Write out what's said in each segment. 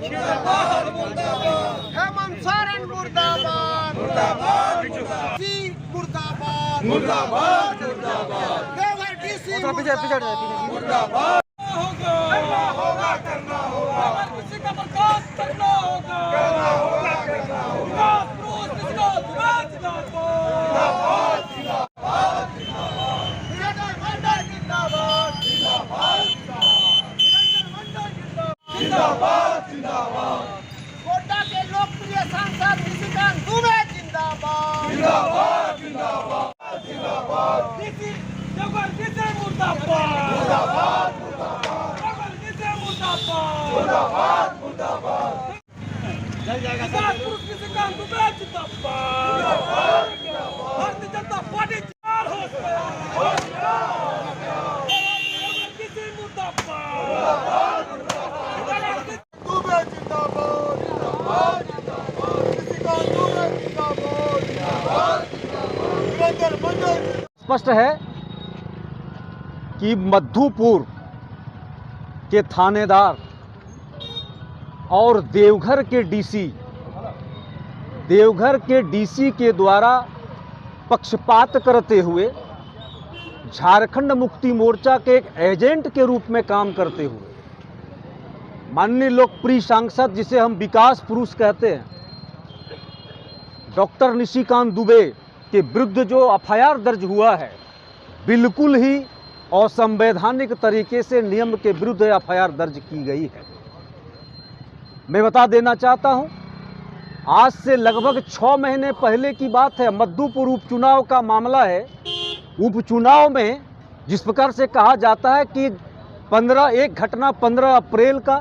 हेमंत सोरेन मुर्दाबाद, मुर्दाबाद, देवघर डीसी मुर्दाबाद। करना होगा, किसी का बर्खास्त करना होगा, जिंदाबाद, जिंदाबाद। कोटा के लोकप्रिय सांसद निशिकांत दुबे जिंदाबाद, जिंदाबाद, जिंदाबाद, जिंदाबाद। देवघर डीसी मुर्दाबाद, मुर्दाबाद, मुर्दाबाद। देवघर डीसी मुर्दाबाद, मुर्दाबाद, मुर्दाबाद। जय जय निशिकांत दुबे जिंदाबाद, जिंदाबाद, जिंदाबाद। भारतीय जनता पार्टी जिंदाबाद हो गया, डीसी मुर्दाबाद, स्पष्ट है कि मधुपुर के थानेदार और देवघर के डीसी के द्वारा पक्षपात करते हुए झारखंड मुक्ति मोर्चा के एक एजेंट के रूप में काम करते हुए माननीय लोकप्रिय सांसद जिसे हम विकास पुरुष कहते हैं डॉक्टर निशिकांत दुबे के विरुद्ध जो एफआईआर दर्ज हुआ है बिल्कुल ही असंवैधानिक तरीके से नियम के विरुद्ध एफआईआर दर्ज की गई है। मैं बता देना चाहता हूं, आज से लगभग 6 महीने पहले की बात है। मधुपुर उपचुनाव का मामला है। उपचुनाव में जिस प्रकार से कहा जाता है कि 15 अप्रैल का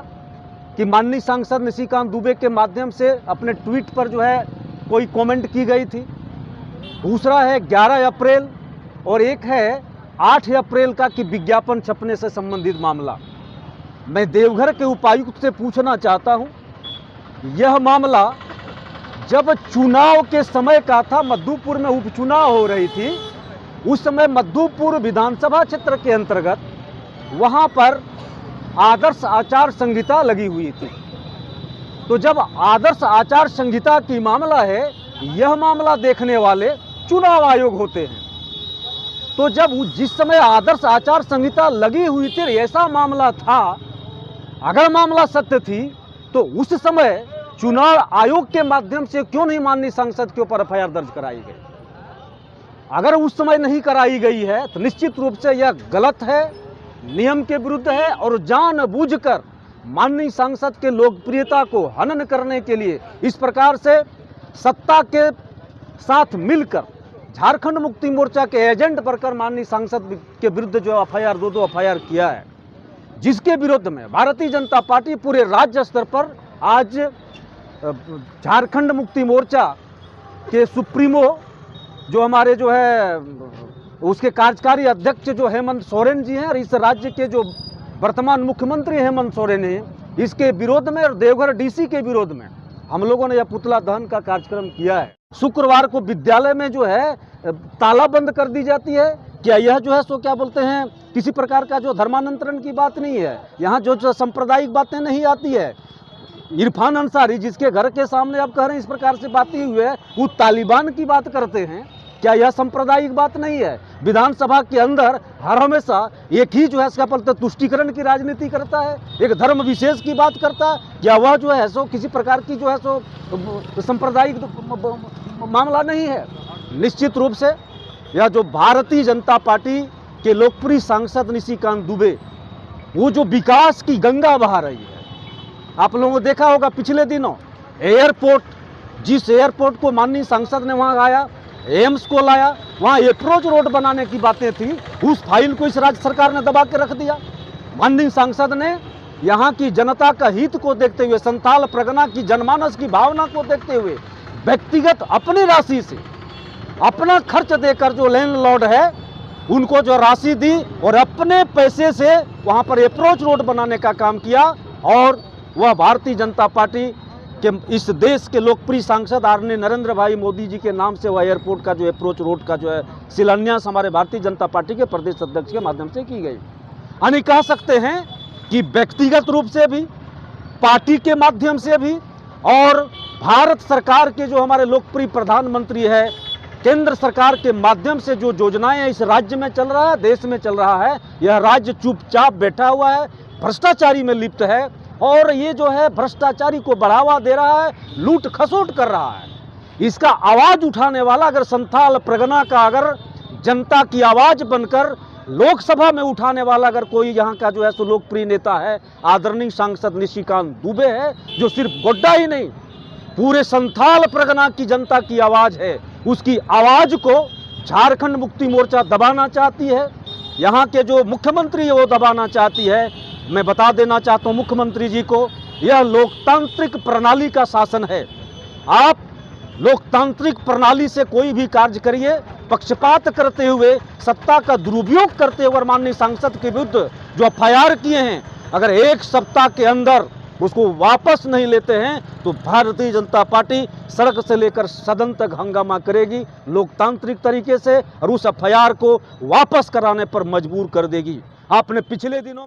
कि माननीय सांसद निशिकांत दुबे के माध्यम से अपने ट्वीट पर जो है कोई कमेंट की गई थी। दूसरा है 11 अप्रैल और एक है 8 अप्रैल का कि विज्ञापन छपने से संबंधित मामला। मैं देवघर के उपायुक्त से पूछना चाहता हूं, यह मामला जब चुनाव के समय का था, मधुपुर में उपचुनाव हो रही थी, उस समय मधुपुर विधानसभा क्षेत्र के अंतर्गत वहां पर आदर्श आचार संहिता लगी हुई थी। तो जब आदर्श आचार संहिता की मामला है, यह मामला देखने वाले चुनाव आयोग होते हैं। तो जब जिस समय आदर्श आचार संहिता लगी हुई थी, ऐसा मामला था, अगर मामला सत्य थी तो उस समय चुनाव आयोग के माध्यम से क्यों नहीं माननीय सांसद के ऊपर एफआईआर दर्ज कराई गई? अगर उस समय नहीं कराई गई है तो निश्चित रूप से यह गलत है, नियम के विरुद्ध है और जानबूझकर माननीय सांसद के लोकप्रियता को हनन करने के लिए इस प्रकार से सत्ता के साथ मिलकर झारखंड मुक्ति मोर्चा के एजेंट बनकर माननीय सांसद के विरुद्ध जो एफआईआर दो एफआईआर किया है, जिसके विरोध में भारतीय जनता पार्टी पूरे राज्य स्तर पर आज झारखंड मुक्ति मोर्चा के सुप्रीमो जो हमारे जो है उसके कार्यकारी अध्यक्ष जो हेमंत सोरेन जी हैं और इस राज्य के जो वर्तमान मुख्यमंत्री हेमंत सोरेन हैं, इसके विरोध में और देवघर डीसी के विरोध में हम लोगों ने यह पुतला दहन का कार्यक्रम किया है। शुक्रवार को विद्यालय में जो है ताला बंद कर दी जाती है। क्या यह जो है सो क्या बोलते हैं किसी प्रकार का जो धर्मांतरण की बात नहीं है, यहाँ जो सांप्रदायिक बातें नहीं आती है। इरफान अंसारी जिसके घर के सामने आप कह रहे हैं इस प्रकार से बातें हुई है, वो तालिबान की बात करते हैं। क्या यह सांप्रदायिक बात नहीं है? विधानसभा के अंदर हर हमेशा एक ही जो है इसका बोलते तुष्टीकरण की राजनीति करता है, एक धर्म विशेष की बात करता है। क्या वह जो है सो किसी प्रकार की जो है सो सांप्रदायिक मामला नहीं है? निश्चित रूप से यह जो भारतीय जनता पार्टी के लोकप्रिय सांसद निशिकांत दुबे वो जो विकास की गंगा बहा रही है, आप लोगों ने देखा होगा पिछले दिनों एयरपोर्ट, जिस एयरपोर्ट को माननीय सांसद ने वहां आया, एम्स को लाया, वहां अप्रोच रोड बनाने की बातें थी, उस फाइल को इस राज्य सरकार ने दबा के रख दिया। माननीय सांसद ने यहां की जनता का हित को देखते हुए, संथाल परगना की जनमानस की भावना को देखते हुए व्यक्तिगत अपनी राशि से अपना खर्च देकर जो लैंडलॉर्ड है उनको जो राशि दी और अपने पैसे से वहां पर अप्रोच रोड बनाने का काम किया। और वह भारतीय जनता पार्टी के इस देश के लोकप्रिय सांसद आदरणीय नरेंद्र भाई मोदी जी के नाम से वह एयरपोर्ट का जो अप्रोच रोड का जो है शिलान्यास हमारे भारतीय जनता पार्टी के प्रदेश अध्यक्ष के माध्यम से की गई। यानी कह सकते हैं कि व्यक्तिगत रूप से भी पार्टी के माध्यम से भी और भारत सरकार के जो हमारे लोकप्रिय प्रधानमंत्री है, केंद्र सरकार के माध्यम से जो योजनाएं इस राज्य में चल रहा है, देश में चल रहा है, यह राज्य चुपचाप बैठा हुआ है, भ्रष्टाचारी में लिप्त है और ये जो है भ्रष्टाचारी को बढ़ावा दे रहा है, लूट खसोट कर रहा है। इसका आवाज उठाने वाला अगर संथाल परगना का अगर जनता की आवाज बनकर लोकसभा में उठाने वाला अगर कोई यहाँ का जो है सो लोकप्रिय नेता है, आदरणीय सांसद निशिकांत दुबे है, जो सिर्फ गोड्डा ही नहीं पूरे संथाल परगना की जनता की आवाज है। उसकी आवाज को झारखंड मुक्ति मोर्चा दबाना चाहती है, यहाँ के जो मुख्यमंत्री है वो दबाना चाहती है। मैं बता देना चाहता हूँ मुख्यमंत्री जी को, यह लोकतांत्रिक प्रणाली का शासन है। आप लोकतांत्रिक प्रणाली से कोई भी कार्य करिए, पक्षपात करते हुए, सत्ता का दुरुपयोग करते हुए माननीय सांसद के विरुद्ध जो एफआईआर किए हैं, अगर एक सप्ताह के अंदर उसको वापस नहीं लेते हैं तो भारतीय जनता पार्टी सड़क से लेकर सदन तक हंगामा करेगी लोकतांत्रिक तरीके से और उस एफआईआर को वापस कराने पर मजबूर कर देगी। आपने पिछले दिनों